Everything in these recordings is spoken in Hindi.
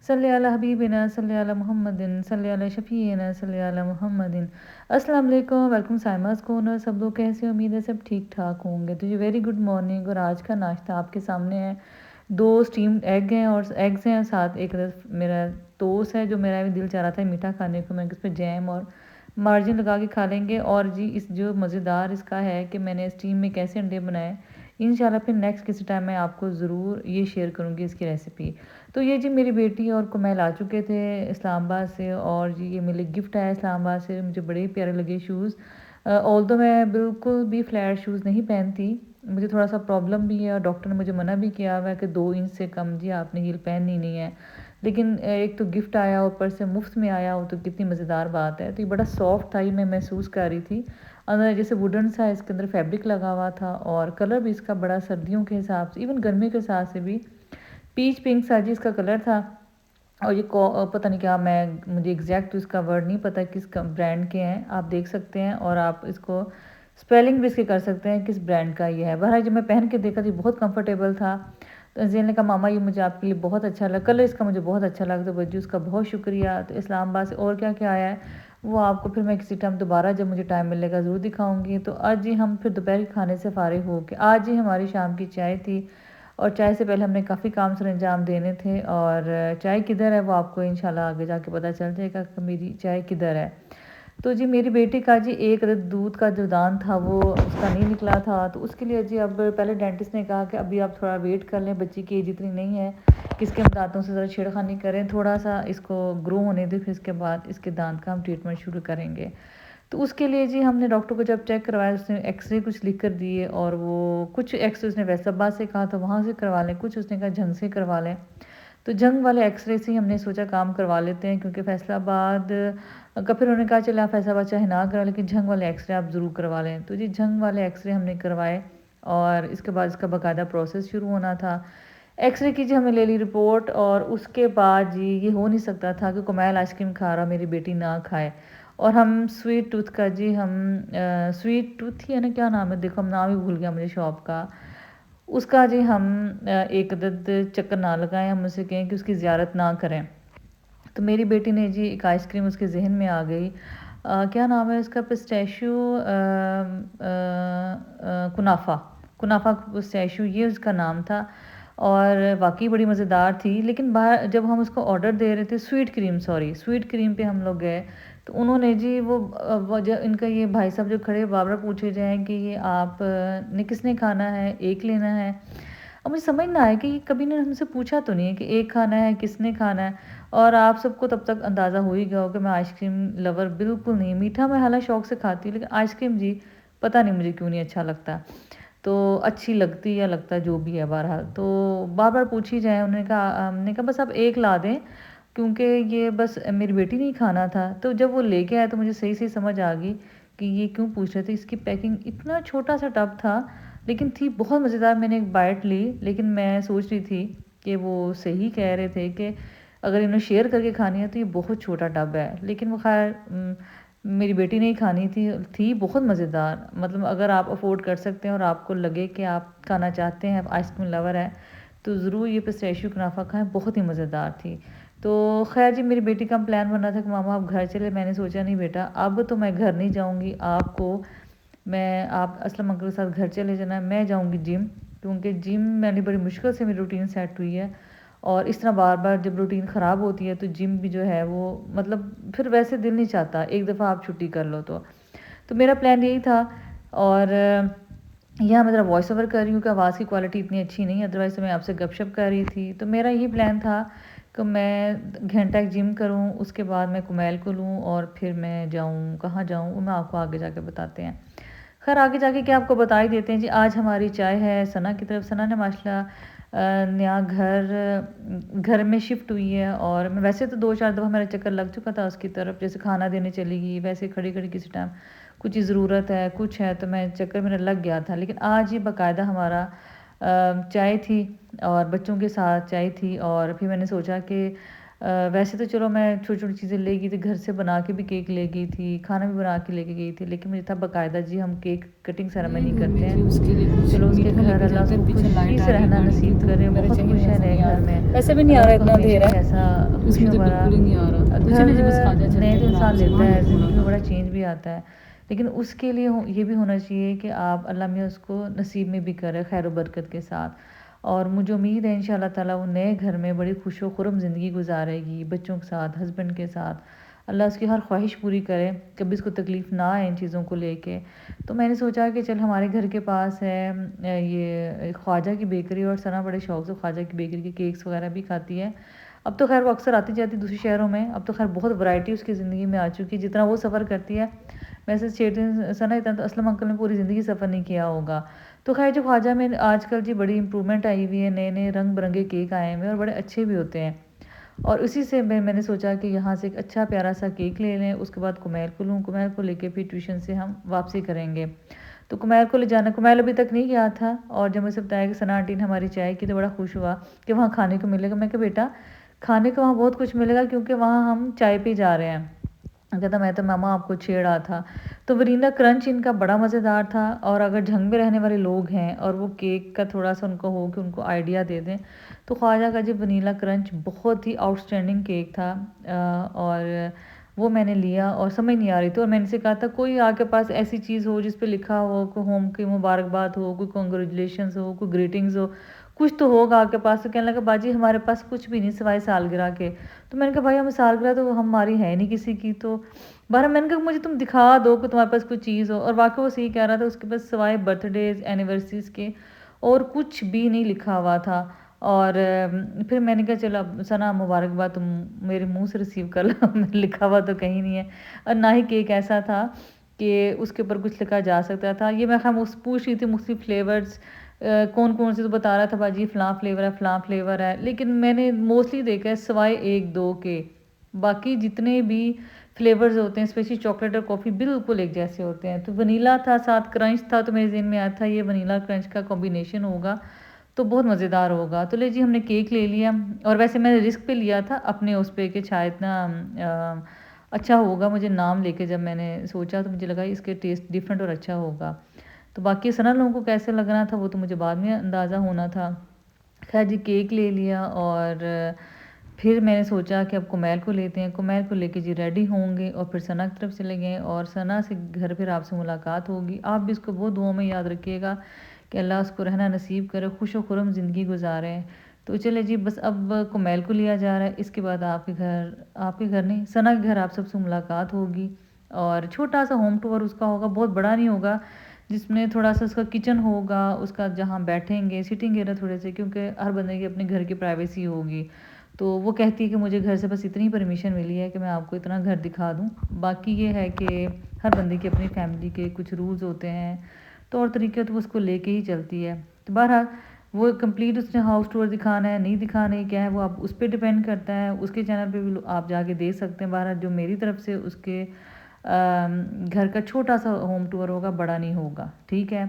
सल्ली अला हबीबिना सल्ली अला मुहम्मदिन सल्ली अला शफीना सल्ली अला मुहम्मदिन। अस्सलाम वालेकुम, वेलकम साइमास कॉर्नर। सब लोग कैसे, उम्मीद है सब ठीक ठाक होंगे। तो ये वेरी गुड मॉर्निंग। और आज का नाश्ता आपके सामने है। 2 स्टीम्ड एग हैं और एग्स हैं, साथ एक मेरा टोस्ट है जो मेरा भी दिल चाह रहा था मीठा खाने को। मैं इस पर जैम और मार्जिन लगा के खा लेंगे। और जी इस जो मज़ेदार इसका है कि मैंने स्टीम में कैसे अंडे बनाए, इंशाल्लाह फिर नेक्स्ट किसी टाइम मैं आपको ज़रूर ये शेयर करूँगी इसकी रेसिपी। तो ये जी मेरी बेटी और कुमैल आ चुके थे इस्लामाबाद से, और जी ये मेरे गिफ्ट आया इस्लामाबाद से। मुझे बड़े ही प्यारे लगे शूज़। ऑल्दो मैं बिल्कुल भी फ्लैट शूज़ नहीं पहनती, मुझे थोड़ा सा प्रॉब्लम भी है और डॉक्टर ने मुझे मना भी किया हुआ है कि 2 इंच से कम जी आपने हील पहननी नहीं है। लेकिन एक तो गिफ्ट आया, ऊपर से मुफ्त में आया हो, तो कितनी मज़ेदार बात है। तो ये बड़ा सॉफ्ट था, ये मैं महसूस कर रही थी। अंदर जैसे वुडन सा इसके अंदर फैब्रिक लगा हुआ था, और कलर भी इसका बड़ा सर्दियों के हिसाब से, इवन गर्मी के हिसाब से भी पीच पिंक सा जी इसका कलर था। और ये पता नहीं क्या, मुझे एग्जैक्ट इसका वर्ड नहीं पता किस ब्रांड के हैं, आप देख सकते हैं और आप इसको स्पेलिंग भी इसकी कर सकते हैं किस ब्रांड का ये है। बहरहाल जब मैं पहन के देखा तो बहुत कंफर्टेबल था। तो अजील ने कहा मामा ये मुझे आपके लिए बहुत अच्छा लगा, कलर इसका मुझे बहुत अच्छा लगा। तो बच्ची उसका बहुत शुक्रिया। तो इस्लामाबाद से और क्या क्या आया है वो आपको फिर मैं किसी टाइम दोबारा जब मुझे टाइम मिलेगा ज़रूर दिखाऊंगी। तो आज ही हम फिर दोपहर के खाने से फ़ारिग हो के, आज ही हमारी शाम की चाय थी, और चाय से पहले हमने काफ़ी काम सर अंजाम देने थे। और चाय किधर है वो आपको इंशाल्लाह आगे जाके पता चल जाएगा कि मेरी चाय किधर है। तो जी मेरी बेटी का जी एक अदद दूध का जो दान था वो उसका नहीं निकला था, तो उसके लिए जी अब पहले डेंटिस्ट ने कहा कि अभी आप थोड़ा वेट कर लें, बच्ची की एज इतनी नहीं है कि इसके हम दांतों से ज़रा छेड़खानी करें, थोड़ा सा इसको ग्रो होने दें, फिर इसके बाद इसके दांत का हम ट्रीटमेंट शुरू करेंगे। तो उसके लिए जी हमने डॉक्टर को जब चेक करवाया, उसने एक्सरे कुछ लिख कर दिए, और वो कुछ एक्सरे उसने वैसाबाद से कहा तो वहाँ से करवा लें, कुछ उसने कहा जंग से करवा लें। तो जंग वाले एक्सरे से ही हमने सोचा काम करवा लेते हैं, क्योंकि फैसलाबाद का फिर उन्होंने कहा चले आप फैसलाबाद चाहे ना करा, लेकिन जंग वाले एक्सरे आप ज़रूर करवा लें। तो जी जंग वाले एक्सरे हमने करवाए, और इसके बाद इसका बाकायदा प्रोसेस शुरू होना था। एक्सरे की जी हमने ले ली रिपोर्ट, और उसके बाद जी ये हो नहीं सकता था कि कुमैल आइसक्रीम खा रहा मेरी बेटी ना खाए। और हम स्वीट टूथ का जी हम स्वीट टूथ ही है ना, क्या नाम है देखो, हम नाम ही भूल गया मुझे शॉप का, उसका जी हम एक अदद चक्कर ना लगाएं, हम उसे कहें कि उसकी ज़ियारत ना करें। तो मेरी बेटी ने जी एक आइसक्रीम उसके जहन में आ गई, क्या नाम है उसका, पिस्टैशियो कुनाफा, कुनाफा पिस्टैशियो ये उसका नाम था। और वाकई बड़ी मज़ेदार थी। लेकिन बाहर जब हम उसको ऑर्डर दे रहे थे, sweet cream, sorry sweet cream पे हम लोग गए, तो उन्होंने जी वो जो इनका ये भाई साहब जो खड़े बार बार पूछे जाएँ कि ये आप ने किसने खाना है, एक लेना है। अब मुझे समझ ना आया कि ये कभी ने हमसे पूछा तो नहीं है कि एक खाना है किसने खाना है। और आप सबको तब तक अंदाज़ा हो ही गया हो कि मैं आइसक्रीम लवर बिल्कुल नहीं, मीठा मैं हालांकि शौक से खाती हूँ, लेकिन आइसक्रीम जी पता नहीं मुझे क्यों नहीं अच्छा लगता। तो अच्छी लगती या लगता जो भी है, बहरहाल तो बार बार पूछी जाए, उन्होंने कहा, हमने कहा बस आप एक ला दें, क्योंकि ये बस मेरी बेटी ने ही खाना था। तो जब वो लेके आया तो मुझे सही सही समझ आ गई कि ये क्यों पूछ रहे थे। इसकी पैकिंग, इतना छोटा सा टब था लेकिन थी बहुत मज़ेदार। मैंने एक बाइट ली, लेकिन मैं सोच रही थी कि वो सही कह रहे थे कि अगर इन्हें शेयर करके खानी है तो ये बहुत छोटा टब है, लेकिन वो खैर मेरी बेटी ने ही खानी थी बहुत मज़ेदार। मतलब अगर आप अफोर्ड कर सकते हैं और आपको लगे कि आप खाना चाहते हैं, आप आइसक्रीम लवर है, तो ज़रूर ये पिस्ताशियो कुनाफा खाएं, बहुत ही मज़ेदार थी। तो खैर जी मेरी बेटी का प्लान बना था कि मामा आप घर चले, मैंने सोचा नहीं बेटा अब तो मैं घर नहीं जाऊंगी, आप असलम अंकल के साथ घर चले जाना, मैं जाऊंगी जिम, क्योंकि जिम मैंने बड़ी मुश्किल से मेरी रूटीन सेट हुई है। और इस तरह बार बार जब रूटीन ख़राब होती है तो जिम भी जो है वो मतलब फिर वैसे दिल नहीं चाहता, एक दफ़ा आप छुट्टी कर लो तो मेरा प्लान यही था। और यहाँ मैं ज़रा वॉइस ओवर कर रही हूँ कि आवाज़ की क्वालिटी इतनी अच्छी नहीं है, अदरवाइज़ तो मैं आपसे गपशप कर रही थी। तो मेरा यही प्लान था कि मैं घंटा एक जिम करूँ, उसके बाद मैं कुमैल को लूँ और फिर मैं जाऊँ, कहाँ जाऊँ वो मैं आपको आगे जाके बताते हैं। खैर आगे जाके क्या आपको बता ही देते हैं जी। आज हमारी चाय है सना की तरफ। सना ने माशाल्लाह नया घर में शिफ्ट हुई है, और मैं वैसे तो 2-4 दफ़ा मेरा चक्कर लग चुका था उसकी तरफ, जैसे खाना देने चली गई, वैसे खड़ी खड़ी किसी टाइम कुछ ज़रूरत है कुछ है तो मैं चक्कर मेरा लग गया था। लेकिन आज ही बाकायदा हमारा चाय थी और बच्चों के साथ चाय थी। और फिर मैंने सोचा कि वैसे तो चलो मैं छोटी छोटी चीज़ें ले गई थी, घर से बना के भी केक ले गई थी, खाना भी बना के लेके गई थी, लेकिन मुझे था बाकायदा जी हम केक कटिंग सेरेमनी करते हैं। चलो उसके घर अल्लाह उसको खुशी से रहना नसीब करे, बहुत खुश है नए घर में। वैसे भी नहीं आ रहा इतना अंधेरा है, ऐसा खुशियों भरा घर नए तो इंसान लेता है, ज़िंदगी में बड़ा चेंज भी आता है, लेकिन उसके लिए ये भी होना चाहिए कि आप अल्लाह मियाँ उसको नसीब में भी करे खैर बरकत के साथ। और मुझे उम्मीद है इंशाल्लाह ताला वो नए घर में बड़ी खुश व खुरम ज़िंदगी गुजारेगी बच्चों के साथ, हस्बैंड के साथ। अल्लाह उसकी हर ख्वाहिश पूरी करे, कभी उसको तकलीफ़ ना आए इन चीज़ों को लेके। तो मैंने सोचा कि चल हमारे घर के पास है ये ख्वाजा की बेकरी, और सना बड़े शौक़ से ख्वाजा की बेकरी के केक्स वगैरह भी खाती है। अब तो खैर वो अक्सर आती जाती दूसरे शहरों में, अब तो खैर बहुत वैरायटी उसकी ज़िंदगी में आ चुकी है। जितना वो सफ़र करती है वैसे चेटिन सना इतना तो असलम अंकल ने पूरी ज़िंदगी सफ़र नहीं किया होगा। तो खैर जो ख्वाजा में आजकल जी बड़ी इम्प्रूवमेंट आई हुई है, नए नए रंग बिरंगे केक आए हुए हैं और बड़े अच्छे भी होते हैं। और उसी से मैंने सोचा कि यहाँ से एक अच्छा प्यारा सा केक ले लें, उसके बाद कुमैर को लूँ, कुमैर को लेके फिर ट्यूशन से हम वापसी करेंगे। तो कुमैर को ले जाना, कुमैर अभी तक नहीं गया था, और जब मुझे बताया कि सना आंटी ने हमारी चाय की तो बड़ा खुश हुआ कि वहाँ खाने को मिलेगा। मैं कहा बेटा खाने को वहाँ बहुत कुछ मिलेगा क्योंकि वहाँ हम चाय पे जा रहे हैं। कहता मैं तो मामा आपको छेड़ा था। तो वनीला क्रंच इनका बड़ा मज़ेदार था, और अगर झंग में रहने वाले लोग हैं और वो केक का थोड़ा सा उनको हो कि उनको आइडिया दे दें, तो ख्वाजा का जो वनीला क्रंच बहुत ही आउटस्टैंडिंग केक था। और वो मैंने लिया और समझ नहीं आ रही थी, और मैंने इनसे कहा था कोई आपके पास ऐसी चीज़ हो जिस पे लिखा हो कोई होम की मुबारकबाद हो, कोई कॉन्ग्रेचुलेशंस हो, कोई ग्रीटिंग्स हो, कुछ तो होगा आपके पास। तो कहने लगा बाजी हमारे पास कुछ भी नहीं सिवाय सालगिरह के। तो मैंने कहा भाई हम सालगिरह तो हमारी है नहीं किसी की, तो बारह मैंने कहा मुझे तुम दिखा दो कि तुम्हारे पास कोई चीज़ हो। और वाकई वो सही कह रहा था, उसके पास सिवाय बर्थडेज एनिवर्सरीज के और कुछ भी नहीं लिखा हुआ था। और फिर मैंने कहा चलो अब सना मुबारकबाद तुम मेरे मुंह से रिसीव कर लो लिखा हुआ तो कहीं नहीं है, और ना ही केक ऐसा था कि उसके ऊपर कुछ लिखा जा सकता था। ये मैं खाम पूछ रही थी मुख्तलिफ फ्लेवर्स कौन कौन से, तो बता रहा था बाजी फ़लाँ फ्लेवर है फ़लाँ फ्लेवर है, लेकिन मैंने मोस्टली देखा है सिवाय एक दो के बाकी जितने भी फ्लेवर्स होते हैं स्पेशली चॉकलेट और कॉफ़ी बिल्कुल एक जैसे होते हैं। तो वनीला था साथ क्रंच था, तो मेरे जहन में आया था ये वनीला क्रंच का कॉम्बिनेशन होगा तो बहुत मज़ेदार होगा। तो ले जी हमने केक ले लिया, और वैसे मैंने रिस्क पे लिया था अपने उस पे कि शायद इतना अच्छा होगा। मुझे नाम लेके जब मैंने सोचा तो मुझे लगा इसके टेस्ट डिफरेंट और अच्छा होगा। तो बाकी सना लोगों को कैसे लगना था वो तो मुझे बाद में अंदाज़ा होना था। खैर जी केक ले लिया, और फिर मैंने सोचा कि अब कुमैल को लेते हैं, कुमैल को लेके जी रेडी होंगे और फिर सना की तरफ चले गए, और सना से घर फिर आपसे मुलाकात होगी। आप भी इसको बहुत दुआओं में याद रखिएगा कि अल्लाह उसको रहना नसीब करे, खुश व खुरम ज़िंदगी गुजारे। तो चले जी बस अब कुमैल को लिया जा रहा है, इसके बाद आपके घर नहीं सना के घर आप सबसे मुलाकात होगी, और छोटा सा होम टूर उसका होगा, बहुत बड़ा नहीं होगा, जिसमें थोड़ा सा उसका किचन होगा, उसका जहाँ बैठेंगे सिटिंग एरिया थोड़े से, क्योंकि हर बंदे की अपने घर की प्राइवेसी होगी। तो वो कहती है कि मुझे घर से बस इतनी परमिशन मिली है कि मैं आपको इतना घर दिखा दूँ, बाकी ये है कि हर बंदे की अपनी फैमिली के कुछ रूल्स होते हैं, तौर तरीके तो उसको लेके ही चलती है। तो बहरहाल वो कंप्लीट उसने हाउस टूर दिखाना है नहीं दिखाना है क्या है वो आप उस पर डिपेंड करता है, उसके चैनल पे भी आप जाके देख सकते हैं। बहरहाल जो मेरी तरफ से उसके घर का छोटा सा होम टूर होगा, बड़ा नहीं होगा, ठीक है।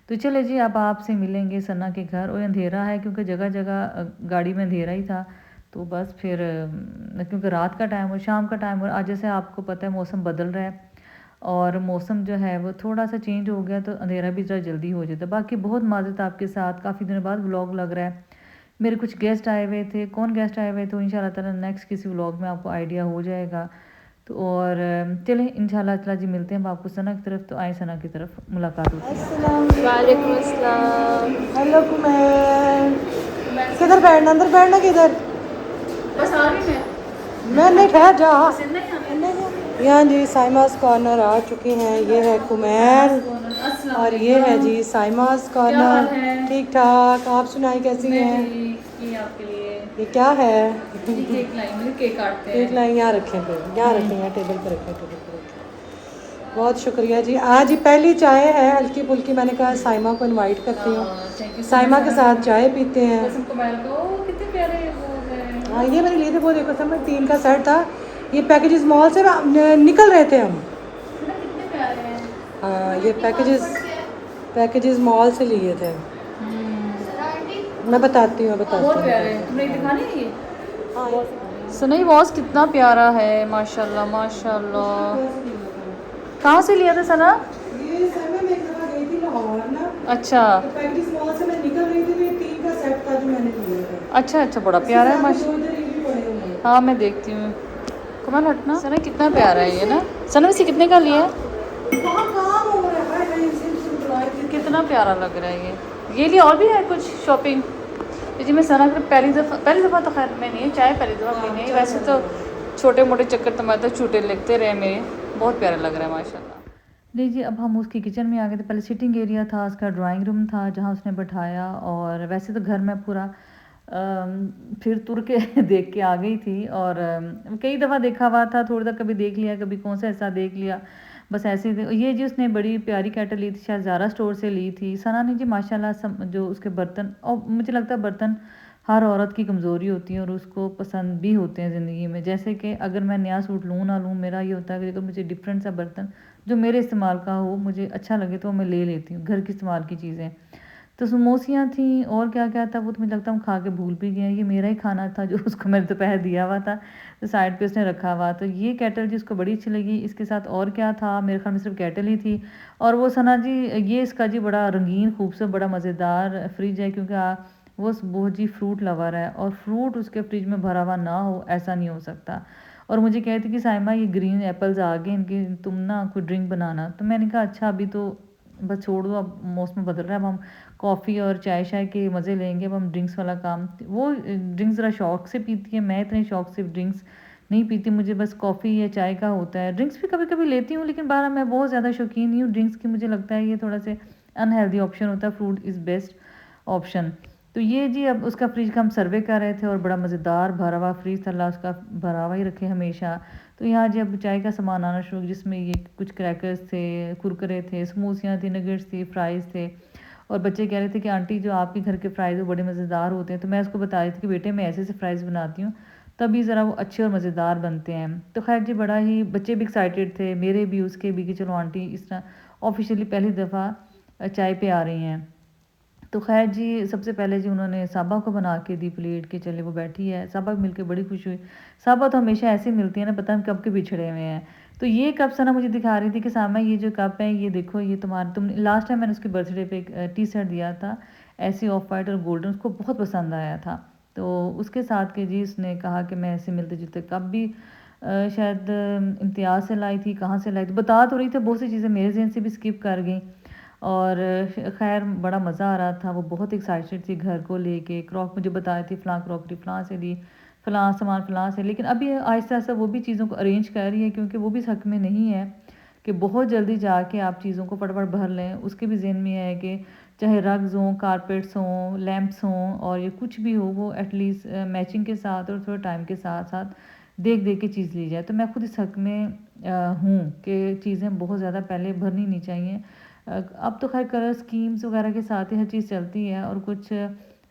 तो चले जी अब आपसे मिलेंगे सना के घर, और अंधेरा है क्योंकि जगह जगह गाड़ी में अंधेरा ही था, तो बस फिर क्योंकि रात का टाइम और शाम का टाइम और आज जैसे आपको पता है मौसम बदल रहा है, और मौसम जो है वो थोड़ा सा चेंज हो गया तो अंधेरा भी ज़रा जल्दी हो जाता है। बाकी बहुत माज़रत आपके साथ, काफ़ी दिनों बाद व्लॉग लग रहा है। मेरे कुछ गेस्ट आए हुए थे, कौन गेस्ट आए हुए थे इंशाल्लाह ताला नेक्स्ट किसी व्लॉग में आपको आइडिया हो जाएगा। तो और चलें इंशाल्लाह ताला जी मिलते हैं अब आपको सना की तरफ, तो आए सना की तरफ मुलाकात होती है। वालेकुम अस्सलाम। हेलो कुमैर, किधर बैठना अंदर बैठना किधर? बस आ रही मैं नहीं ठहर जा। यहाँ जी साइमास कॉर्नर आ चुके हैं, ये है कुमैर और ये है जी साइमास कॉर्नर। ठीक ठाक, आप सुनाई कैसी हैं? आपके लिए ये क्या है? केक लाई, केक काटते हैं। केक लाई यहाँ रखें, पे यहाँ रखें, यहाँ टेबल पर रखें, टेबल पर रखें। बहुत शुक्रिया जी। आज ही पहली चाय है हल्की फुल्की, मैंने कहा साइमा को इनवाइट करती हूँ, साइमा के साथ चाय पीते हैं। कितने प्यारे हाँ ये मैंने लिए थे, वो देखो सब 3 का सेट था, ये पैकेजेस मॉल से निकल रहे थे हम। कितने प्यारे हैं। हाँ ये पैकेजेस मॉल से लिए थे। मैं बताती हूँ बहुत प्यारे हैं। तुमने दिखाने है ये सनई वॉस कितना प्यारा है, माशाल्लाह माशाल्लाह। कहाँ से लिया था सना? ये सर मैं एक दफ़ा गई थी लाहौर ना, अच्छा तो पैकेट मॉल से मैं निकल रही थी तो ये 3 का सेट था जो मैंने लिया था। अच्छा अच्छा, बड़ा प्यारा है माशा। दो इधर ये भी पड़े हुए हैं। हाँ मैं देखती हूँ। कमाल हटना सना, कितना प्यारा है ये ना। सना वैसे कितने का लिया है? कहाँ काम हो रहा है भाई, मैं इनसे बुलाए थे। कितना प्यारा लग रहा है ये लिए और भी है कुछ शॉपिंग? जी मैं सना कर पहली दफ़ा तो खैर मैं नहीं, चाय पहली दफ़ा पीनी है। वैसे तो छोटे मोटे चक्कर तुम्हारे तो छूटे लगते रहे मेरे। बहुत प्यारा लग रहा है माशाल्लाह। लीजिए अब हम उसकी किचन में आ गए थे। पहले सिटिंग एरिया था, उसका ड्राइंग रूम था जहाँ उसने बैठाया। और वैसे तो घर में पूरा फिर तुर के देख के आ गई थी। और कई दफ़ा देखा हुआ था, थोड़ी देर कभी देख लिया, कभी कौन सा ऐसा देख लिया, बस ऐसे ही। ये जी उसने बड़ी प्यारी केटल ली थी, शायद ज़ारा स्टोर से ली थी। सना ने जी माशाल्लाह जो उसके बर्तन, और मुझे लगता है बर्तन हर औरत की कमज़ोरी होती है और उसको पसंद भी होते हैं ज़िंदगी में। जैसे कि अगर मैं नया सूट लूँ ना लूँ, मेरा ये होता है कि अगर मुझे डिफरेंट सा बर्तन जो मेरे इस्तेमाल का हो, मुझे अच्छा लगे तो मैं ले लेती हूँ, घर के इस्तेमाल की चीज़ें। तो समोसियाँ थी और क्या क्या था वो तो मुझे लगता है हम खा के भूल भी गए हैं। ये मेरा ही खाना था जो उसको मैंने दोपहर दिया हुआ था, तो साइड पे उसने रखा हुआ। तो ये केटल जी उसको बड़ी अच्छी लगी। इसके साथ और क्या था, मेरे ख्याल में सिर्फ केटल ही थी। और वो सना जी ये इसका जी बड़ा रंगीन खूबसूरत बड़ा मज़ेदार फ्रिज है, क्योंकि वो बहुत जी फ्रूट लवर है और फ्रूट उसके फ्रिज में भरा हुआ ना हो ऐसा नहीं हो सकता। और मुझे कहती कि साइमा ये ग्रीन एप्पल्स आ गए इनकी, तुम ना कोई ड्रिंक बनाना। तो मैंने कहा अच्छा अभी तो बस छोड़ दो, अब मौसम बदल रहा है, अब हम कॉफ़ी और चाय शाय के मज़े लेंगे। अब हम ड्रिंक्स वाला काम, वो ड्रिंक्स ज़रा शौक से पीती है, मैं इतने शौक से ड्रिंक्स नहीं पीती। मुझे बस कॉफ़ी या चाय का होता है। ड्रिंक्स भी कभी कभी लेती हूँ, लेकिन बारह मैं बहुत ज़्यादा शौकीन नहीं हूँ ड्रिंक्स की। मुझे लगता है ये थोड़ा से अनहेल्दी ऑप्शन होता है, फ्रूट इज़ बेस्ट ऑप्शन। तो ये जी अब उसका फ्रिज का हम सर्वे कर रहे थे और बड़ा मज़ेदार भरा हुआ फ्रिज था, अल्लाह उसका भरा हुआ ही रखे हमेशा। तो यहाँ जी अब चाय का सामान आना शुरू, जिसमें ये कुछ क्रैकर्स थे, कुरकुरे थे, समोसियाँ थी, नगेट्स थी, फ्राइज़ थे। और बच्चे कह रहे थे कि आंटी जो आपके घर के फ्राइज़ वो बड़े मज़ेदार होते हैं। तो मैं उसको बता रही थी कि बेटे मैं ऐसे फ्राइज़ बनाती हूँ, तभी ज़रा वो अच्छे और मज़ेदार बनते हैं। तो खैर जी बड़ा ही बच्चे भी एक्साइटेड थे, मेरे भी उसके भी, कि चलो आंटी इस तरह ऑफिशियली पहली दफ़ा चाय पे आ रही हैं। तो खैर जी सबसे पहले जी उन्होंने साबा को बना के दी प्लेट के, चले वो बैठी है, साबा मिलके बड़ी खुश हुई। साबा तो हमेशा ऐसे ही मिलती है ना, पता हम कब के बिछड़े हुए हैं। तो ये कप सना मुझे दिखा रही थी कि सामा ये जो कप है ये देखो, ये तुम्हारा, तुम लास्ट टाइम मैंने उसके बर्थडे पे एक टी शर्ट दिया था ऐसी ऑफ वाइट और गोल्डन, उसको बहुत पसंद आया था। तो उसके साथ के जी उसने कहा कि मैं ऐसे मिलते जुलते कप भी शायद इम्तियाज़ से लाई थी, कहाँ से लाई थी बता तो रही थी, बहुत सी चीज़ें मेरे जहन से भी स्किप कर गई। और खैर बड़ा मज़ा आ रहा था, वो बहुत एक्साइटेड थी घर को लेके। मुझे बता रही थी फ़लाँ क्रॉकरी फ़लाँ से ली, फ़लाँ सामान फ़लाँ से। लेकिन अभी आहिस्ता आहिस्ता वो भी चीज़ों को अरेंज कर रही है, क्योंकि वो भी इस हक़ में नहीं है कि बहुत जल्दी जाके आप चीज़ों को फटाफट भर लें। उसके भी ज़हन में है कि चाहे रग्स हों, कारपेट्स हों, लैंप्स हों और ये कुछ भी हो, वो एटलीस्ट मैचिंग के साथ और थोड़ा टाइम के साथ साथ देख देख के चीज़ ली जाए। तो मैं खुद इस हक़ में हूँ कि चीज़ें बहुत ज़्यादा पहले भरनी नहीं चाहिए। अब तो खैर कलर स्कीम्स वगैरह के साथ ही हर चीज़ चलती है, और कुछ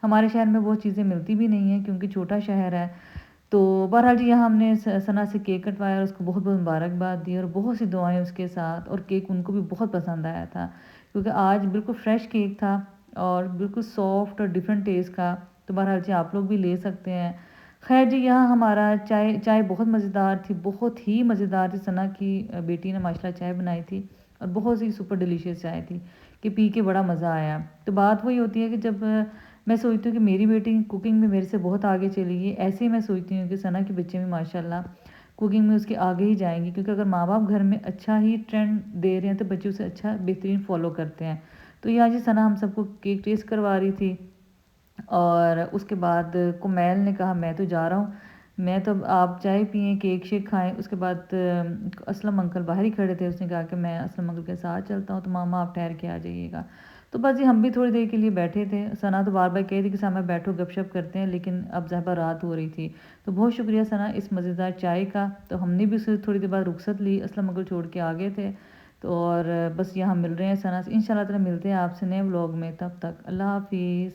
हमारे शहर में वो चीज़ें मिलती भी नहीं हैं क्योंकि छोटा शहर है। तो बहरहाल जी यहाँ हमने सना से केक कटवाया और उसको बहुत बहुत मुबारकबाद दी और बहुत सी दुआएं उसके साथ। और केक उनको भी बहुत पसंद आया था, क्योंकि आज बिल्कुल फ्रेश केक था और बिल्कुल सॉफ्ट और डिफरेंट टेस्ट का। तो बहरहाल जी आप लोग भी ले सकते हैं। खैर जी यहाँ हमारा चाय चाय बहुत मज़ेदार थी, बहुत ही मज़ेदार थी। सना की बेटी ने माशाल्लाह चाय बनाई थी और बहुत सी सुपर डिलीशियस चाय थी कि पी के बड़ा मज़ा आया। तो बात वही होती है कि जब मैं सोचती हूँ कि मेरी बेटी कुकिंग में मेरे से बहुत आगे चली गई, ऐसे ही मैं सोचती हूँ कि सना के बच्चे भी माशाल्लाह कुकिंग में उसके आगे ही जाएंगी, क्योंकि अगर माँ बाप घर में अच्छा ही ट्रेंड दे रहे हैं तो बच्चे उसे अच्छा बेहतरीन फॉलो करते हैं। तो ये आज ही सना हम सबको केक टेस्ट करवा रही थी। और उसके बाद कुमैल ने कहा मैं तो जा रहा हूँ, मैं तो आप चाय पिएँ, केक शेक खाएँ। उसके बाद असलम अंकल बाहर ही खड़े थे, उसने कहा कि मैं असलम अंकल के साथ चलता हूँ, तो मामा आप ठहर के आ जाइएगा। तो बस जी हम भी थोड़ी देर के लिए बैठे थे। सना तो बार बार कह रही थी कि सामा बैठो गपशप करते हैं, लेकिन अब ज़्यादा रात हो रही थी। तो बहुत शुक्रिया सना इस मज़ेदार चाय का। तो हमने भी उसे थोड़ी देर बाद रुखसत ली, असलम अंकल छोड़ के आ गए थे। तो और बस यहाँ मिल रहे हैं सना से। इंशाल्लाह ताला मिलते हैं आपसे नए व्लॉग में, तब तक अल्लाह हाफिज़।